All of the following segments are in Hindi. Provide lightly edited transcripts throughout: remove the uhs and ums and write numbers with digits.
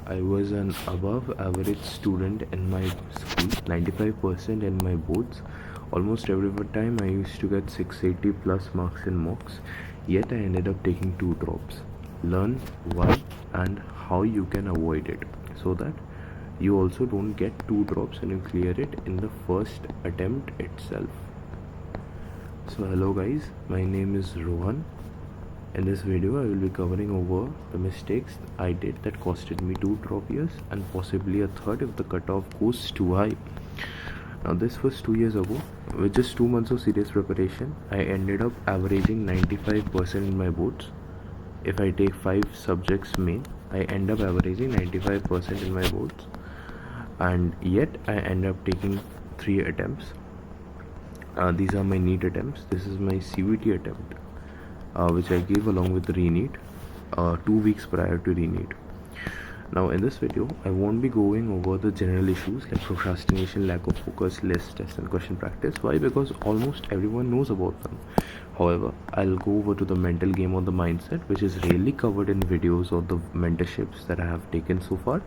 I was an above average student in my school, 95% in my boards. Almost every time I used to get 680 plus marks in mocks, yet I ended up taking 2 drops. Learn why and how you can avoid it so that you also don't get 2 drops and you clear it in the first attempt itself. So hello guys, my name is Rohan. In this video, I will be covering over the mistakes I did that costed me 2 drop years and possibly a third if the cutoff goes too high. Now this was 2 years ago. With just 2 months of serious preparation, I ended up averaging 95% in my boards. If I take 5 subjects main, I end up averaging 95% in my boards. And yet I end up taking 3 attempts. These are my NEET attempts. This is my CVT attempt, which I gave along with re-NEET 2 weeks prior to re-NEET. Now in this video, I won't be going over the general issues like procrastination, lack of focus, less test and question practice. Why? Because almost everyone knows about them. However, I'll go over to the mental game or the mindset, which is rarely covered in videos or the mentorships that I have taken so far.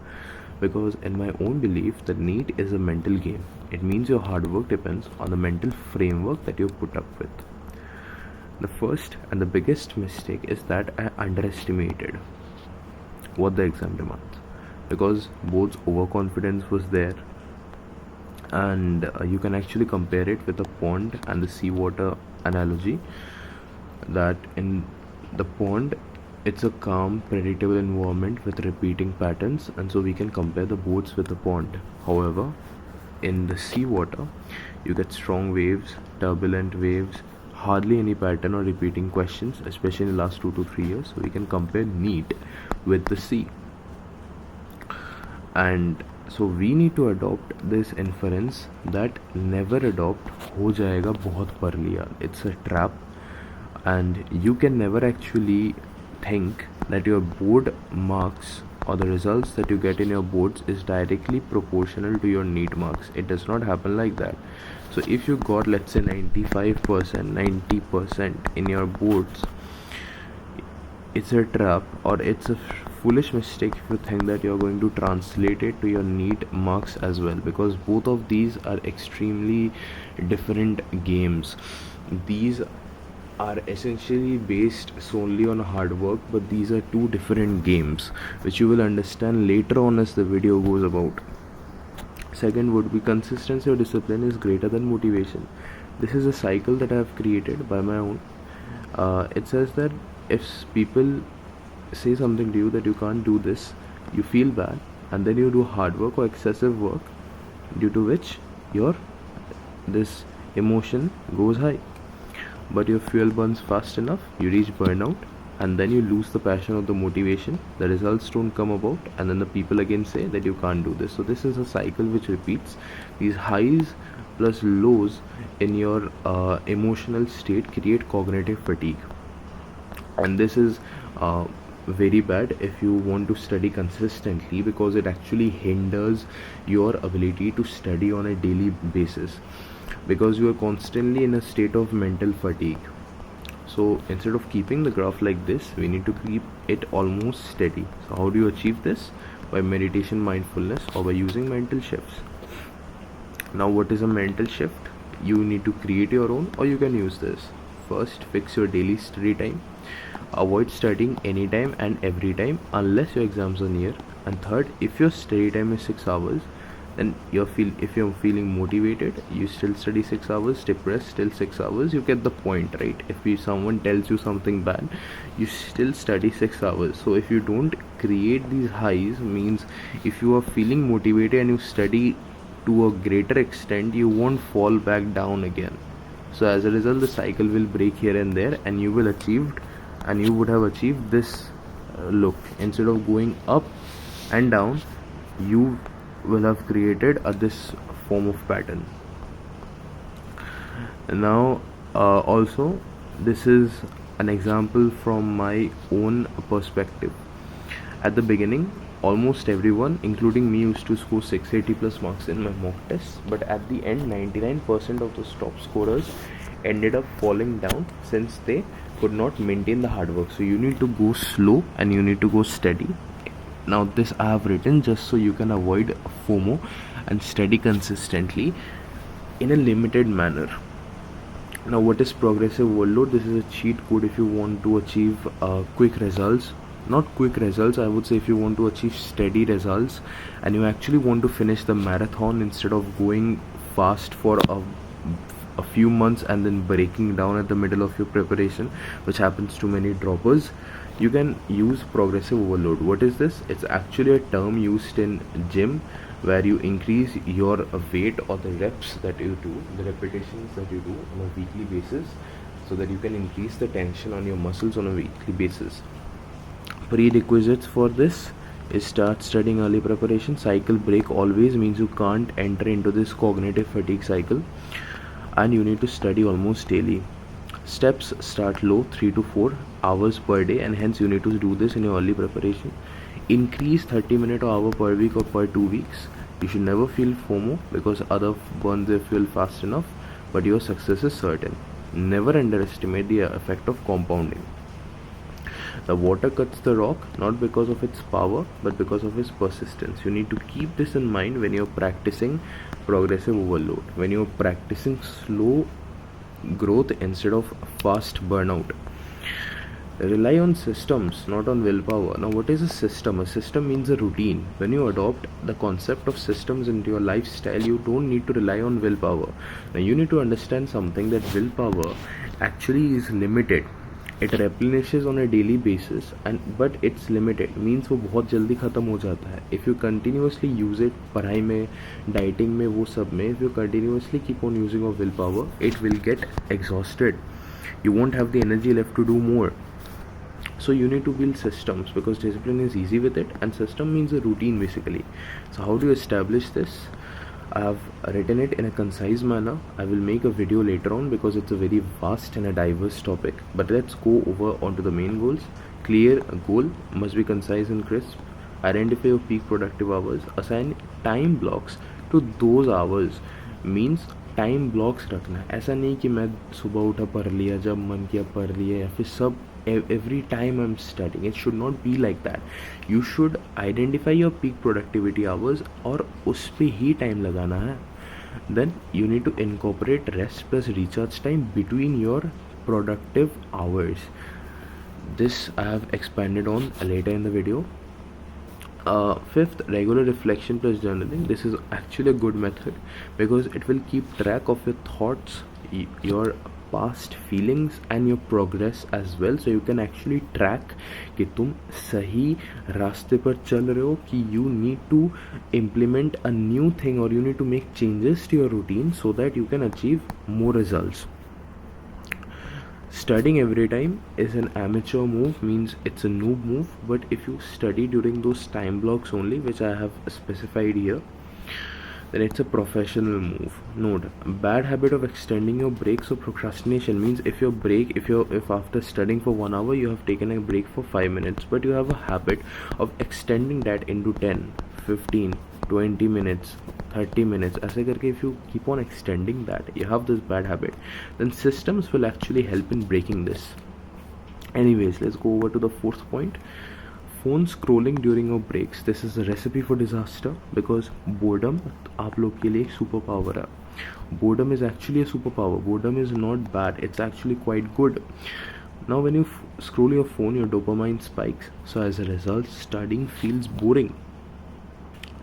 Because in my own belief, the NEET is a mental game. It means your hard work depends on the mental framework that you put up with. The first and the biggest mistake is that I underestimated what the exam demands, because board's overconfidence was there, and you can actually compare it with the pond and the seawater analogy, that in the pond it's a calm predictable environment with repeating patterns, and so we can compare the boards with the pond. However, in the seawater you get strong waves, turbulent waves, hardly any pattern or repeating questions, especially in the last 2 to 3 years. So we can compare NEET with the sea, and so we need to adopt this inference that never adopt हो जाएगा बहुत पढ़ लिया. It's a trap, and you can never actually think that your board marks or the results that you get in your boards is directly proportional to your NEET marks. It does not happen like that. So if you got, let's say, 95%, 90% in your boards, it's a trap, or it's a foolish mistake if you think that you're going to translate it to your NEET marks as well, because both of these are extremely different games. These are essentially based solely on hard work, but these are 2 different games, which you will understand later on as the video goes about. Second would be consistency or discipline is greater than motivation. This is a cycle that I have created by my own. It says that if people say something to you that you can't do this, you feel bad, and then you do hard work or excessive work, due to which your this emotion goes high. But your fuel burns fast enough, you reach burnout, and then you lose the passion or the motivation. The results don't come about, and then the people again say that you can't do this. So this is a cycle which repeats. These highs plus lows in your emotional state create cognitive fatigue, and this is very bad if you want to study consistently, because it actually hinders your ability to study on a daily basis, because you are constantly in a state of mental fatigue. So instead of keeping the graph like this, we need to keep it almost steady. So how do you achieve this? By meditation, mindfulness, or by using mental shifts. Now what is a mental shift? You need to create your own, or you can use this. First, fix your daily study time. Avoid studying anytime and every time unless your exams are near. And third, if your study time is 6 hours, then if you're feeling motivated, you still study 6 hours. Depressed, still 6 hours. You get the point, right? If someone tells you something bad, you still study 6 hours. So if you don't create these highs, means if you are feeling motivated and you study to a greater extent, you won't fall back down again. So as a result, the cycle will break here and there, and you would have achieved this look. Instead of going up and down, you will have created this form of pattern. Now also, this is an example from my own perspective. At the beginning, almost everyone, including me, used to score 680 plus marks in my mock tests, but at the end 99% of those top scorers ended up falling down since they could not maintain the hard work. So you need to go slow and you need to go steady. Now this I have written just so you can avoid FOMO and study consistently in a limited manner. Now what is progressive overload? This is a cheat code if you want to achieve quick results. Not quick results, I would say if you want to achieve steady results and you actually want to finish the marathon instead of going fast for a few months and then breaking down at the middle of your preparation, which happens to many droppers, you can use progressive overload. What is this? It's actually a term used in gym where you increase your weight or the reps that you do, the repetitions that you do on a weekly basis, so that you can increase the tension on your muscles on a weekly basis. Prerequisites for this is start studying early preparation. Cycle break always means you can't enter into this cognitive fatigue cycle, and you need to study almost daily. Steps: start low, 3 to 4 hours per day, and hence you need to do this in your early preparation. Increase 30-minute or hour per week or per 2 weeks. You should never feel FOMO because others burn their fuel fast enough, but your success is certain. Never underestimate the effect of compounding. The water cuts the rock not because of its power but because of its persistence. You need to keep this in mind when you're practicing progressive overload, when you're practicing slow growth instead of fast burnout. Rely on systems, not on willpower. Now, what is a system? A system means a routine. When you adopt the concept of systems into your lifestyle, you don't need to rely on willpower. Now, you need to understand something, that willpower actually is limited. It replenishes on a daily basis, but it's limited. Means वो बहुत जल्दी ख़त्म हो जाता है. If you continuously use it, पढ़ाई में, dieting में, वो सब में, if you continuously keep on using your willpower, it will get exhausted. You won't have the energy left to do more. So you need to build systems because discipline is easy with it, and system means a routine basically. So how do you establish this? I have written it in a concise manner. I will make a video later on because it's a very vast and a diverse topic. But let's go over onto the main goals. Clear goal, must be concise and crisp. Identify your peak productive hours. Assign time blocks to those hours. Means time blocks रखना है. ऐसा नहीं कि मैं सुबह उठा पढ़ लिया, जब मन किया पढ़ लिया, या फिर सब every time I'm studying. It should not be like that. You should identify your peak productivity hours और उस पे ही टाइम लगाना है. Then you need to incorporate rest plus recharge time between your productive hours. This I have expanded on later in the video. Fifth, regular reflection plus journaling. This is actually a good method because it will keep track of your thoughts, your past feelings and your progress as well, so you can actually track कि तुम सही रास्ते पर चल रहे हो, कि you need to implement a new thing or you need to make changes to your routine so that you can achieve more results. Studying every time is an amateur move, means it's a noob move, but if you study during those time blocks only, which I have specified here, then it's a professional move. Note, bad habit of extending your breaks or procrastination means if after studying for 1 hour you have taken a break for 5 minutes, but you have a habit of extending that into 10, 15, 20 minutes, 30 minutes, ऐसे करके if you keep on extending that, you have this bad habit, then systems will actually help in breaking this. Anyways, let's go over to the fourth point. Phone scrolling during your breaks. This is a recipe for disaster because boredom आप लोग के लिए एक सुपर पावर है. Boredom is actually a superpower. Boredom is not bad, it's actually quite good. Now when you scroll your phone, your dopamine spikes, so as a result studying feels boring.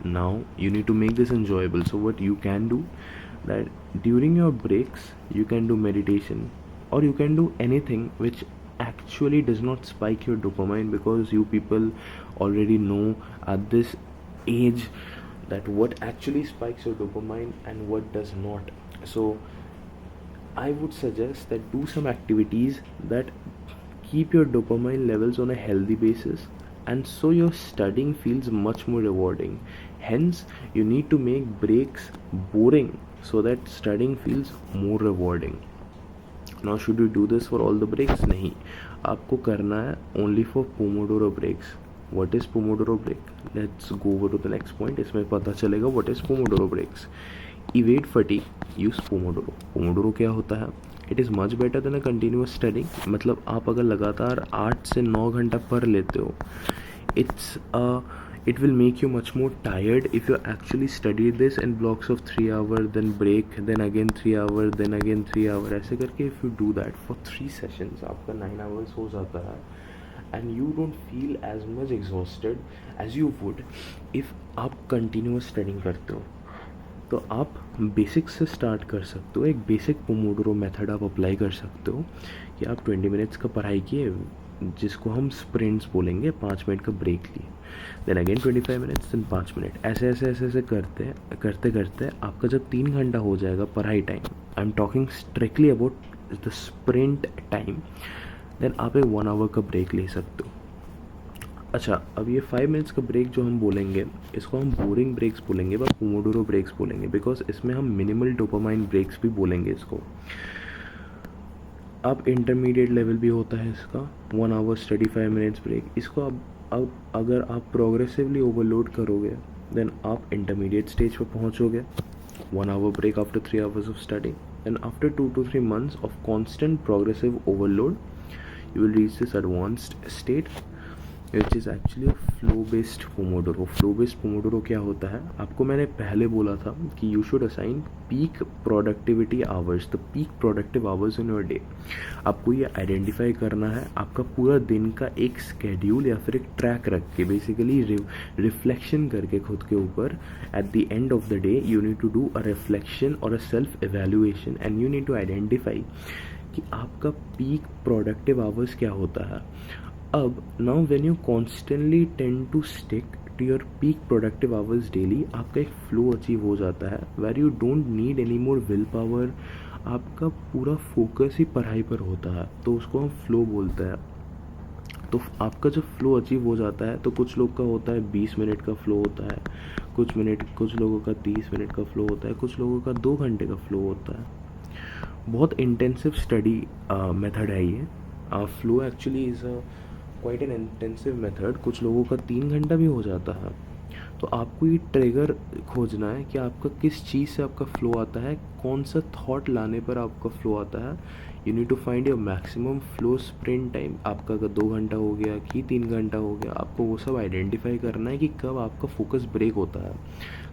Now you need to make this enjoyable. So what you can do, that during your breaks you can do meditation or you can do anything which actually does not spike your dopamine, because you people already know at this age that what actually spikes your dopamine and what does not. So I would suggest that do some activities that keep your dopamine levels on a healthy basis, and so your studying feels much more rewarding. Hence you need to make breaks boring so that studying feels more rewarding. Now should you do this for all the breaks? नहीं, आपको करना है only for Pomodoro breaks. What is Pomodoro break? Let's go over to the next point. इसमें पता चलेगा what is Pomodoro breaks. Evade fatigue, use Pomodoro. Pomodoro क्या होता है? It is much better than a continuous studying. मतलब आप अगर लगातार 8 से 9 घंटा पढ़ लेते हो, it's a it will make you much more tired if you actually study this in blocks of 3 hours, then break, then again 3 hours, then again 3 hours, ऐसे करके if you do that for 3 sessions आपका 9 hours हो जाता है, and you don't feel as much exhausted as you would if आप continuous studying करते हो. तो आप बेसिक से स्टार्ट कर सकते हो. एक बेसिक पोमोडोरो मेथड आप अप्लाई कर सकते हो कि आप 20 मिनट्स का पढ़ाई किए, जिसको हम स्प्रिंट्स बोलेंगे, 5 मिनट का ब्रेक लिए, then again 25 minutes, then 5 minute, ऐसे ऐसे ऐसे ऐसे करते करते आपका जब 3 घंटा हो जाएगा पढ़ाई time, I am talking strictly about the sprint time, then आप एक 1 आवर का ब्रेक ले सकते हो. अच्छा, अब ये 5 मिनट्स का ब्रेक जो हम बोलेंगे, इसको हम बोरिंग ब्रेक्स बोलेंगे व पोमोडोरो ब्रेक्स बोलेंगे, बिकॉज इसमें हम मिनिमल डोपामाइन ब्रेक्स भी बोलेंगे इसको. अब इंटरमीडिएट लेवल भी होता है इसका, 1 आवर स्टडी 5 मिनट्स ब्रेक. इसको अब अगर आप प्रोग्रेसिवली ओवरलोड करोगे, देन आप इंटरमीडिएट स्टेज पर पहुंचोगे. 1 hour break after 3 hours of study, and after 2 to 3 months of constant progressive overload you will reach this advanced state, which is actually a flow based pomodoro. flow based pomodoro क्या होता है, आपको मैंने पहले बोला था कि you should assign peak productivity hours, the peak productive hours in your day. आपको ये आइडेंटिफाई करना है, आपका पूरा दिन का एक स्केड्यूल या फिर एक ट्रैक रख के, बेसिकली रिफ्लेक्शन करके खुद के ऊपर, at the end of the day you need to do a reflection और a self evaluation, and you need to identify कि आपका पीक प्रोडक्टिव आवर्स क्या होता है. अब now when you constantly tend to stick to your peak productive hours daily, आपका एक फ्लो अचीव हो जाता है where you don't need any more will power. आपका पूरा फोकस ही पढ़ाई पर होता है, तो उसको हम फ्लो बोलते हैं. तो आपका जब फ्लो अचीव हो जाता है, तो कुछ लोग का होता है 20 मिनट का फ्लो होता है, कुछ लोगों का 30 मिनट का फ्लो होता है, कुछ लोगों का 2 घंटे का फ्लो होता है. बहुत इंटेंसिव स्टडी मेथड है ये. Flow actually is quite an intensive method. कुछ लोगों का 3 घंटा भी हो जाता है. तो आपको ये ट्रिगर खोजना है कि आपका किस चीज़ से आपका फ्लो आता है, कौन सा थॉट लाने पर आपका फ्लो आता है. You need to find your maximum flow sprint time. आपका अगर 2 घंटा हो गया कि 3 घंटा हो गया, आपको वो सब आइडेंटिफाई करना है कि कब आपका फोकस ब्रेक होता है,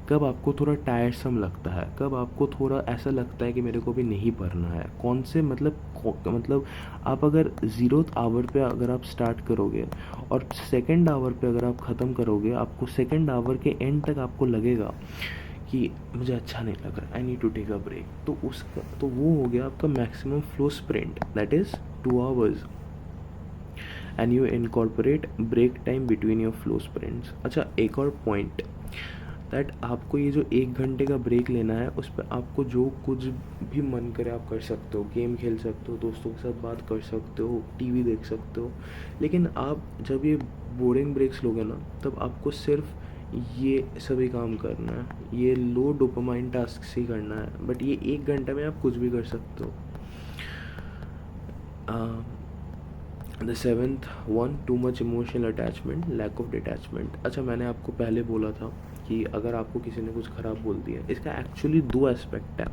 कब आपको थोड़ा टायरसम लगता है, कब आपको थोड़ा ऐसा लगता है कि मेरे को भी नहीं पढ़ना है. कौन से मतलब आप अगर 0th आवर पे अगर आप स्टार्ट करोगे और 2nd आवर पे अगर आप ख़त्म करोगे, आपको 2nd आवर के एंड तक आपको लगेगा कि मुझे अच्छा नहीं लग रहा, I need to take a break, तो वो हो गया आपका maximum flow sprint, that is 2 hours, and you incorporate break time between your flow sprints. अच्छा, एक और पॉइंट, दैट आपको ये जो 1 घंटे का ब्रेक लेना है, उस पर आपको जो कुछ भी मन करे आप कर सकते हो. गेम खेल सकते हो, दोस्तों के साथ बात कर सकते हो, टीवी देख सकते हो. लेकिन आप जब ये बोरिंग ब्रेक्स लोगे ना, तब आपको सिर्फ ये सभी काम करना है, ये लो डोपामाइन टास्क ही करना है. बट ये 1 घंटे में आप कुछ भी कर सकते हो. The 7th one, too much emotional attachment, lack of detachment. अच्छा, मैंने आपको पहले बोला था कि अगर आपको किसी ने कुछ ख़राब बोल दिया, इसका एक्चुअली 2 एस्पेक्ट है.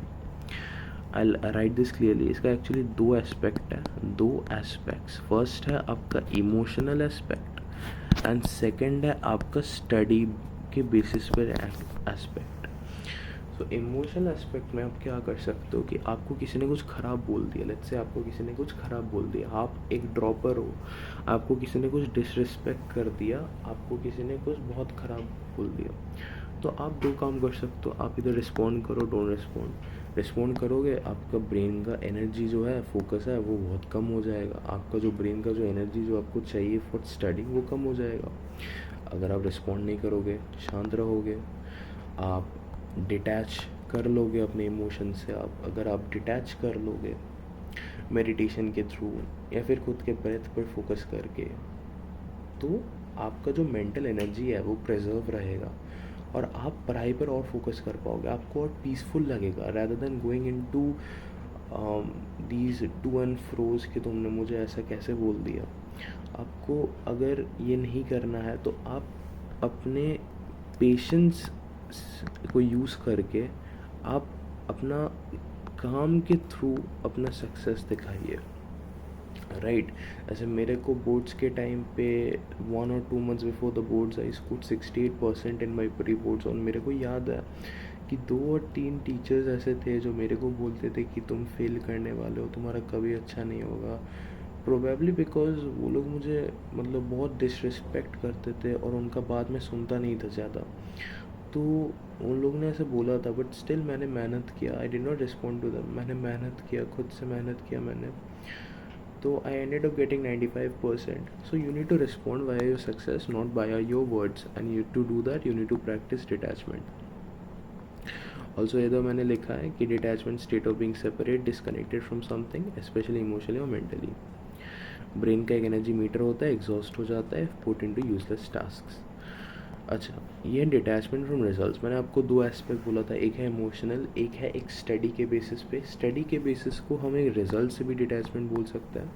आई राइट दिस क्लियरली. इसका एक्चुअली 2 एस्पेक्ट है, 2 एस्पेक्ट्स. फर्स्ट है आपका इमोशनल एस्पेक्ट, एंड सेकंड है आपका स्टडी के बेसिस पर एस्पेक्ट. तो इमोशनल एस्पेक्ट में आप क्या कर सकते हो कि आपको किसी ने कुछ ख़राब बोल दिया, लेट्स से आपको किसी ने कुछ ख़राब बोल दिया, आप एक ड्रॉपर हो, आपको किसी ने कुछ डिसरिस्पेक्ट कर दिया, आपको किसी ने कुछ बहुत ख़राब बोल दिया, तो आप 2 काम कर सकते हो. आप इधर रिस्पॉन्ड करो, डोंट रिस्पॉन्ड. रिस्पॉन्ड करोगे, आपका ब्रेन का एनर्जी जो है, फोकस है, वो बहुत कम हो जाएगा. आपका जो ब्रेन का जो एनर्जी जो आपको चाहिए फॉर स्टडी, वो कम हो जाएगा. अगर आप रिस्पॉन्ड नहीं करोगे, शांत रहोगे, आप डिटैच कर लोगे अपने इमोशन से, अगर आप डिटैच कर लोगे मेडिटेशन के थ्रू या फिर खुद के ब्रेथ पर फोकस करके, तो आपका जो मेंटल एनर्जी है वो प्रिजर्व रहेगा और आप पढ़ाई पर और फोकस कर पाओगे. आपको और पीसफुल लगेगा, rather than going into these to and fros कि तुमने मुझे ऐसा कैसे बोल दिया. आपको अगर ये नहीं करना है, तो आप अपने पेशेंस को यूज़ करके आप अपना काम के थ्रू अपना सक्सेस दिखाइए. राइट। ऐसे मेरे को बोर्ड्स के टाइम पे 1 or 2 months before the boards I score 68% in my pre boards, और मेरे को याद है कि 2 और 3 टीचर्स ऐसे थे जो मेरे को बोलते थे कि तुम फेल करने वाले हो, तुम्हारा कभी अच्छा नहीं होगा। प्रोबेबली बिकॉज वो लोग मुझे मतलब बहुत डिसरिस्पेक्ट करते थे और उनका बात मैं सुनता नहीं था ज़्यादा। तो उन लोग ने ऐसे बोला था, बट स्टिल मैंने मेहनत किया। I did not respond to them. मैंने मेहनत किया, खुद से मेहनत किया मैंने। तो I ended up getting 95%. So you need to respond via your success, not via your words. And you to do that, you need to practice detachment. Also इधर मैंने लिखा है कि detachment state of being separate, disconnected from something, especially emotionally or mentally. Brain का एक एनर्जी मीटर होता है, एग्जॉस्ट हो जाता है पुट इनटू यूजलेस टास्क्स। अच्छा, ये डिटैचमेंट फ्रॉम रिजल्ट्स, मैंने आपको दो एस्पेक्ट बोला था, एक है इमोशनल, एक है एक स्टडी के बेसिस पे। स्टडी के बेसिस को हम एक रिजल्ट से भी डिटैचमेंट बोल सकते हैं,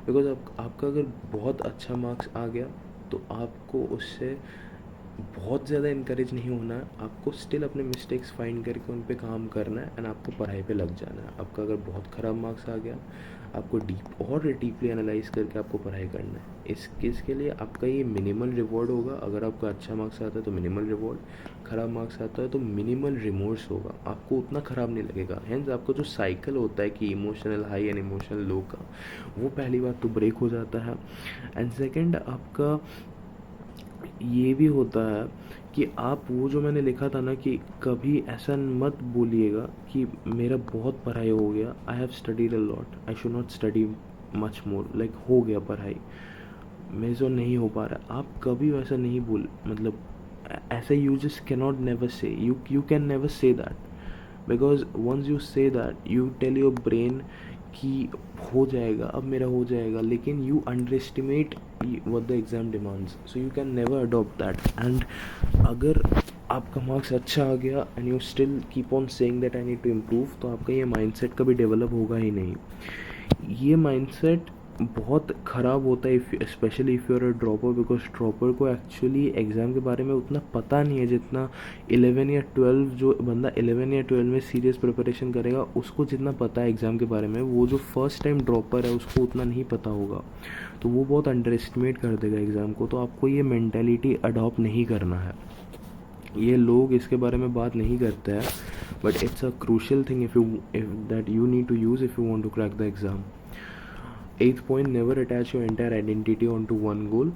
बिकॉज आपका अगर बहुत अच्छा मार्क्स आ गया तो आपको उससे बहुत ज़्यादा इनकरेज नहीं होना है, आपको स्टिल अपने मिस्टेक्स फाइंड करके उन पे काम करना है एंड आपको पढ़ाई पे लग जाना है। आपका अगर बहुत ख़राब मार्क्स आ गया, आपको डीपली एनालाइज करके आपको पढ़ाई करना है। इसके लिए आपका ये मिनिमल रिवॉर्ड होगा। अगर आपका अच्छा मार्क्स आता है तो मिनिमल रिवॉर्ड, ख़राब मार्क्स आता है तो मिनिमल रिमोर्स होगा, आपको उतना ख़राब नहीं लगेगा। हेंस आपका जो साइकिल होता है कि इमोशनल हाई एंड इमोशनल लो का, वो पहली बात तो ब्रेक हो जाता है। एंड सेकेंड, आपका ये भी होता है कि आप वो जो मैंने लिखा था ना कि कभी ऐसा मत बोलिएगा कि मेरा बहुत पढ़ाई हो गया, I have studied a lot, I should not study much more, like हो गया पढ़ाई, मेरे से नहीं हो पा रहा। आप कभी वैसा नहीं बोल, मतलब ऐसा you just can not never say, you can never say that, because once you say that you tell your brain कि हो जाएगा, अब मेरा हो जाएगा, लेकिन you underestimate what the exam demands, so you can never adopt that. And अगर आपका मार्क्स अच्छा आ गया and you still keep on saying that I need to improve, तो आपका ये माइंडसेट कभी डेवलप होगा ही नहीं। ये माइंडसेट बहुत ख़राब होता है specially if you are a dropper, because dropper को एक्चुअली एग्ज़ाम के बारे में उतना पता नहीं है जितना 11 या 12, जो बंदा 11 या 12 में सीरियस प्रिपरेशन करेगा उसको जितना पता है एग्ज़ाम के बारे में, वो जो फर्स्ट टाइम ड्रॉपर है उसको उतना नहीं पता होगा, तो वो बहुत अंडर एस्टिमेट कर देगा एग्ज़ाम को। तो आपको ये मैंटेलिटी अडॉप्ट नहीं करना है। ये लोग इसके बारे में बात नहीं करते हैं, but it's a crucial thing if that you need to use if you want to crack the exam. Eighth point, never attach your entire identity onto one goal.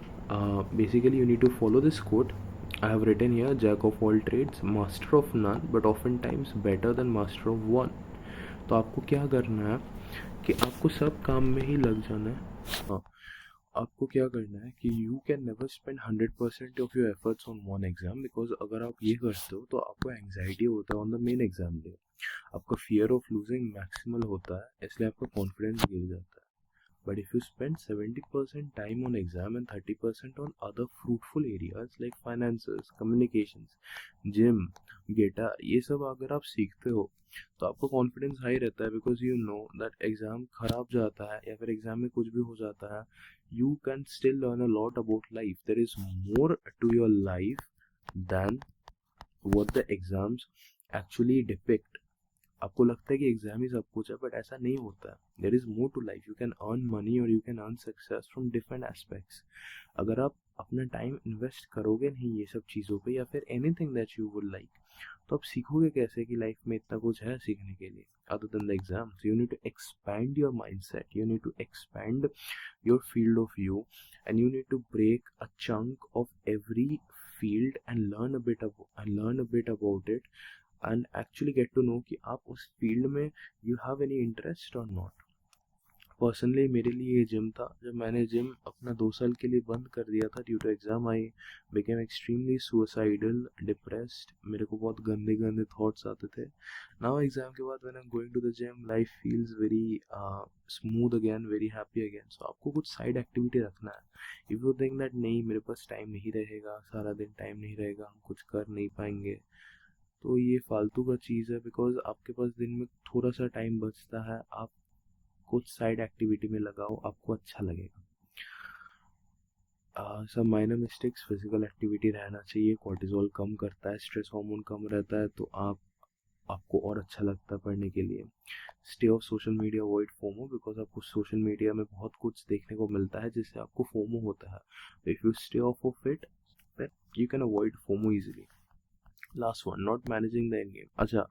Basically, you need to follow this quote. I have written here, jack of all trades, master of none, but oftentimes better than master of one. तो आपको क्या करना है कि आपको सब काम में ही लग जाना है। हाँ, आपको क्या करना है कि you can never spend 100% of your efforts on one exam, because अगर आप ये करते हो तो आपको एंग्जाइटी होता है on the main exam day, आपका फियर ऑफ लूजिंग मैक्सिमल होता है, इसलिए आपका कॉन्फिडेंस गिर जाता है। But if you spend 70% time on exam and 30% on other fruitful areas like finances, communications, gym, guitar, ये सब अगर आप सीखते हो तो आपका कॉन्फिडेंस हाई रहता है, because you know that exam खराब जाता है या फिर एग्ज़ाम में कुछ भी हो जाता है, you can still learn a lot about life. There is more to your life than what the exams actually depict। आपको लगता है कि एग्जाम ही सब कुछ है, बट ऐसा नहीं होता है। There is more to life, you can earn money और you can earn success from different aspects. अगर आप अपना टाइम इन्वेस्ट करोगे नहीं ये सब चीज़ों पे या फिर anything that you would like, तो आप सीखोगे कैसे कि लाइफ में इतना कुछ है सीखने के लिए other than the exam. You need to expand your mindset, you need to expand your field of view, and you need to break a chunk of every field and learn a bit about it and actually get to know कि आप उस फील्ड में you have any interest or not। Personally मेरे लिए ये जिम था। जब मैंने जिम अपना 2 साल के लिए बंद कर दिया था due to exam, I became extremely suicidal, depressed, मेरे को बहुत गंदे गंदे थॉट्स आते थे। नाउ एग्ज़ाम के बाद when I am going to the gym, life feels very smooth again, very happy again. So आपको कुछ साइड एक्टिविटी रखना है। इफ़ यू थिंक दैट नहीं मेरे पास टाइम नहीं रहेगा, सारा दिन टाइम नहीं रहेगा, हम कुछ कर नहीं पाएंगे, तो ये फालतू का चीज़ है, बिकॉज आपके पास दिन में थोड़ा सा टाइम बचता है, आप कुछ साइड एक्टिविटी में लगाओ, आपको अच्छा लगेगा। सब माइनर मिस्टेक्स, फिजिकल एक्टिविटी रहना चाहिए, कॉर्टिजोल कम करता है, स्ट्रेस हार्मोन कम रहता है, तो आप आपको और अच्छा लगता है पढ़ने के लिए। Stay of social media, avoid FOMO, because आपको सोशल मीडिया में बहुत कुछ देखने को मिलता है जिससे आपको फोमो होता है। If you stay of of it, then you can avoid FOMO easily. Last one, not managing the end game. अच्छा,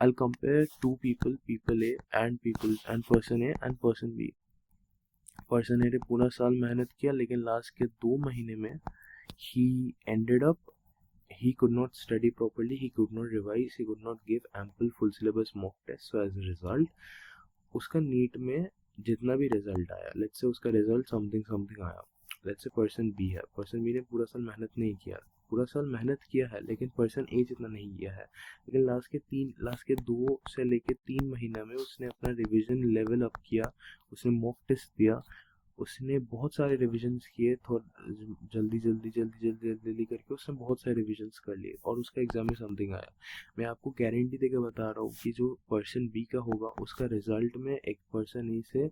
I'll compare two people, people A and person A and person B. Person A ने पूरा साल मेहनत किया, लेकिन लास्ट के 2 महीने में he ended up, he could not study properly, he could not revise, he could not give ample full syllabus mock test. So as a result, उसका नीट में जितना भी रिजल्ट आया, लेट्स से उसका रिजल्ट समथिंग समथिंग आया, लेट्स से पर्सन बी है, पर्सन बी ने पूरा साल मेहनत नहीं किया, पूरा साल मेहनत किया है लेकिन पर्सन ए जितना नहीं किया है, लेकिन लास्ट के 2 से लेके 3 महीना में उसने अपना रिवीजन लेवल अप किया, उसने मॉक टेस्ट दिया, उसने बहुत सारे रिविजन्स किए, थोड़ा जल्दी करके उसने बहुत सारे रिविजन्स कर लिए और उसका एग्जाम में समथिंग आया। मैं आपको गारंटी देके बता रहा हूँ कि जो पर्सन बी का होगा उसका रिजल्ट में एक पर्सन ए से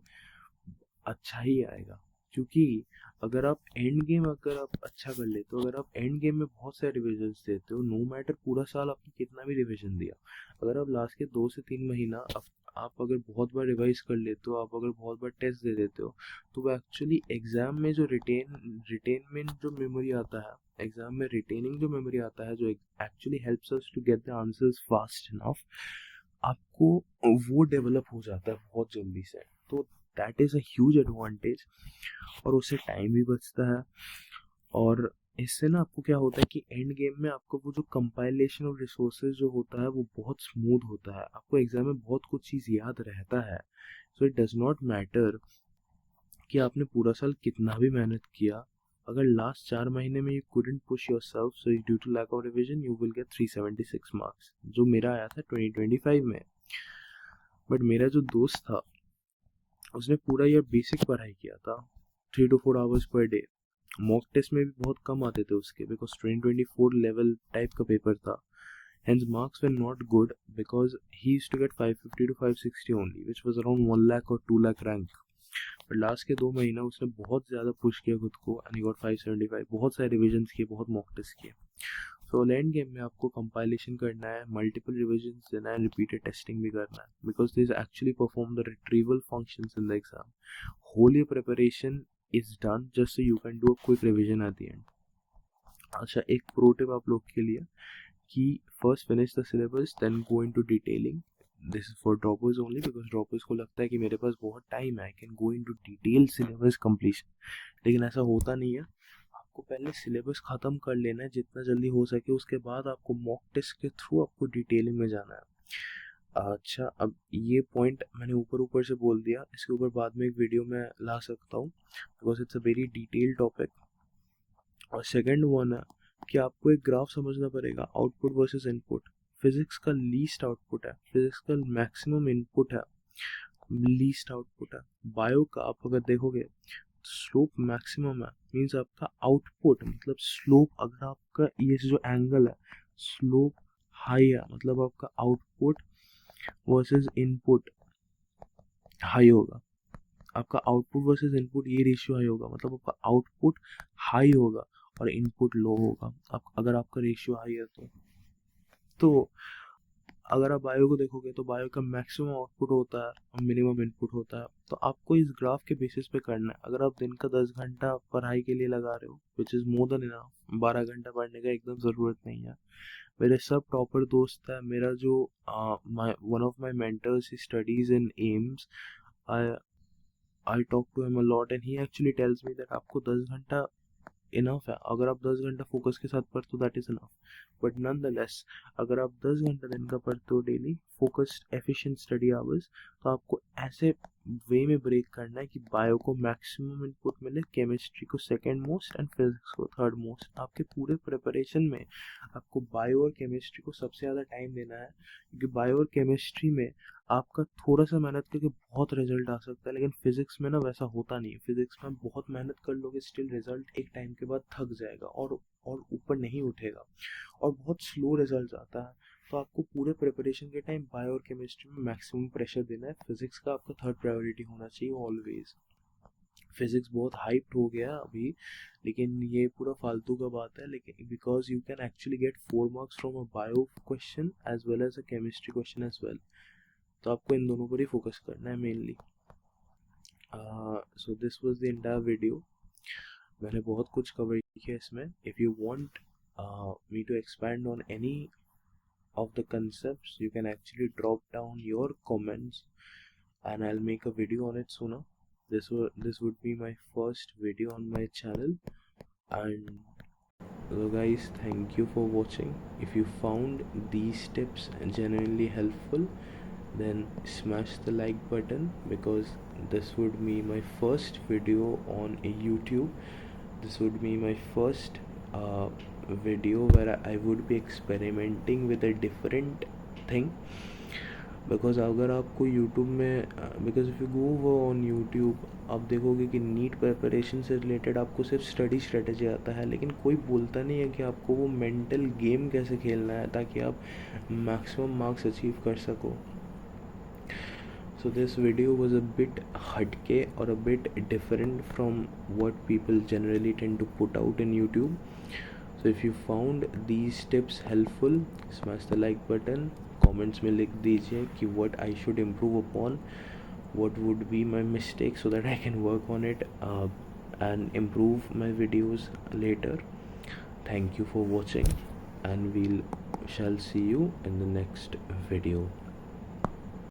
अच्छा ही आएगा, क्योंकि अगर आप अच्छा कर लेते हो, अगर आप एंड गेम में बहुत सारे रिविजन्स देते हो, नो मैटर पूरा साल आपने कितना भी रिविजन दिया, अगर आप लास्ट के 2 से 3 महीना आप अगर बहुत बार रिवाइज कर लेते हो, आप अगर बहुत बार टेस्ट दे देते हो, तो वो एक्चुअली एग्जाम में जो रिटेनमेंट जो मेमोरी आता है, एग्जाम में रिटेनिंग जो मेमोरी आता है, जो actually helps us to get the answers fast enough, आपको वो डेवलप हो जाता है बहुत जल्दी से। तो that is a huge advantage, और उससे टाइम भी बचता है, और इससे ना आपको क्या होता है कि एंड गेम में आपको वो जो कंपाइलेशन ऑफ रिसोर्सेज जो होता है वो बहुत स्मूथ होता है, आपको एग्जाम में बहुत कुछ चीज़ याद रहता है। So it does not matter कि आपने पूरा साल कितना भी मेहनत किया, अगर लास्ट 4 महीने में you couldn't push yourself, so due to lack of revision you will get 376 marks, जो मेरा आया था 2025 में। बट मेरा जो दोस्त था उसने पूरा ईयर बेसिक पढ़ाई किया था, 3 to 4 hours per day, mock test में भी बहुत कम आते थे उसके, बिकॉज 2024 लेवल टाइप का पेपर था, hence marks were not good because he used to get 550 to 560 only, which was around 1 lakh or 2 lakh rank. पर लास्ट के 2 महीना उसने बहुत ज़्यादा पुश किया खुद को एंड ही गॉट 575, बहुत सारे रिविजन्स किए, बहुत मॉक टेस्ट किए। सो लैंड गेम में आपको कंपाइलेशन करना है, मल्टीपल रिविजन्स देना है, रिपीटेड टेस्टिंग भी करना है, because this actually perform the retrieval functions in the exam. Whole year preparation is done just so you can do a quick revision at the end. अच्छा, एक प्रो टिप आप लोग के लिए कि first finish the syllabus then go into detailing. This is for droppers only, because droppers को लगता है कि मेरे पास बहुत टाइम है, I can go into detail syllabus completion, लेकिन ऐसा होता नहीं है। आपको पहले सिलेबस ख़त्म कर लेना है जितना जल्दी हो सके, उसके बाद आपको मॉक टेस्ट के थ्रू आपको डिटेलिंग में जाना है। अच्छा, अब ये पॉइंट मैंने ऊपर ऊपर से बोल दिया, इसके ऊपर बाद में एक वीडियो में ला सकता हूँ, because it's a very detail topic. और सेकंड वन है कि आपको एक ग्राफ समझना पड़ेगा, आउटपुट वर्सेस इनपुट। फिजिक्स का लीस्ट आउटपुट है, फिजिक्स का मैक्सिमम इनपुट है, लीस्ट आउटपुट है। बायो का आप अगर देखोगे स्लोप मैक्सिमम है, मीन्स आपका आउटपुट मतलब स्लोप, अगर आपका ये जो एंगल है स्लोप हाई है, मतलब आपका आउटपुट वर्सेस इनपुट हाई होगा, आपका आउटपुट वर्सेस इनपुट ये रेशियो हाई होगा, मतलब आपका आउटपुट हाई होगा और इनपुट लो होगा। अगर आपका रेशियो हाई है तो अगर आप बायो को देखोगे तो बायो का मैक्सिमम आउटपुट होता है और मिनिमम इनपुट होता है। तो आपको इस ग्राफ के बेसिस पे करना है। अगर आप दिन का 10 घंटा पढ़ाई के लिए लगा रहे हो, which is more than enough, 12 घंटा पढ़ने का एकदम ज़रूरत नहीं है। मेरे सब टॉपर दोस्त है, मेरा जो one of my mentors he studies in AIIMS, I talk to him a lot and he actually tells me that आपको 10 घंटा इनफ है। अगर आप 10 घंटा फोकस के साथ पढ़ते हो that is enough, but known the less अगर आप 10 घंटा दिन का पढ़ते हो daily focused efficient study hours, तो आपको ऐसे वे में ब्रेक करना है कि बायो को मैक्सिमम इनपुट मिले, केमिस्ट्री को सेकंड मोस्ट एंड फिजिक्स को थर्ड मोस्ट। आपके पूरे प्रिपरेशन में आपको बायो और केमिस्ट्री को सबसे ज़्यादा टाइम देना है, क्योंकि बायो और केमिस्ट्री में आपका थोड़ा सा मेहनत करके बहुत रिजल्ट आ सकता है, लेकिन फिजिक्स में ना वैसा होता नहीं है। फिजिक्स में बहुत मेहनत कर लोगे स्टिल रिजल्ट एक टाइम के बाद थक जाएगा और ऊपर नहीं उठेगा और बहुत स्लो रिजल्ट आता है। तो आपको पूरे प्रिपरेशन के टाइम बायो और केमिस्ट्री में मैक्सिमम प्रेशर देना है, फिजिक्स का आपका थर्ड प्रायोरिटी होना चाहिए ऑलवेज। फिज़िक्स बहुत हाइप्ड हो गया अभी, लेकिन ये पूरा फालतू का बात है। लेकिन because you can actually get 4 marks from a bio question as well as a chemistry question as well, तो आपको इन दोनों पर ही फोकस करना है mainly. So this was the entire video. मैंने बहुत कुछ कवर किया इसमें। If you want me to expand on any of the concepts, you can actually drop down your comments and I'll make a video on it sooner. This would be my first video on my channel. And so guys, thank you for watching. If you found these tips genuinely helpful, then smash the like button, because this would be my first video on YouTube. This would be my first video where I would be experimenting with a different thing. Because अगर आपको यूट्यूब में, बिकॉज इफ़ यू गो वो ऑन यूट्यूब, आप देखोगे कि नीट प्रिपरेशन से रिलेटेड आपको सिर्फ स्टडी स्ट्रेटजी आता है, लेकिन कोई बोलता नहीं है कि आपको वो मेंटल गेम कैसे खेलना है ताकि आप मैक्सिमम मार्क्स अचीव कर सको। So this video was a bit hatke or a bit different from what people generally tend to put out in YouTube. So if you found these tips helpful, smash the like button. Comments में लिख दीजिए कि what I should improve upon, what would be my mistake, so that I can work on it and improve my videos later. Thank you for watching, and shall see you in the next video.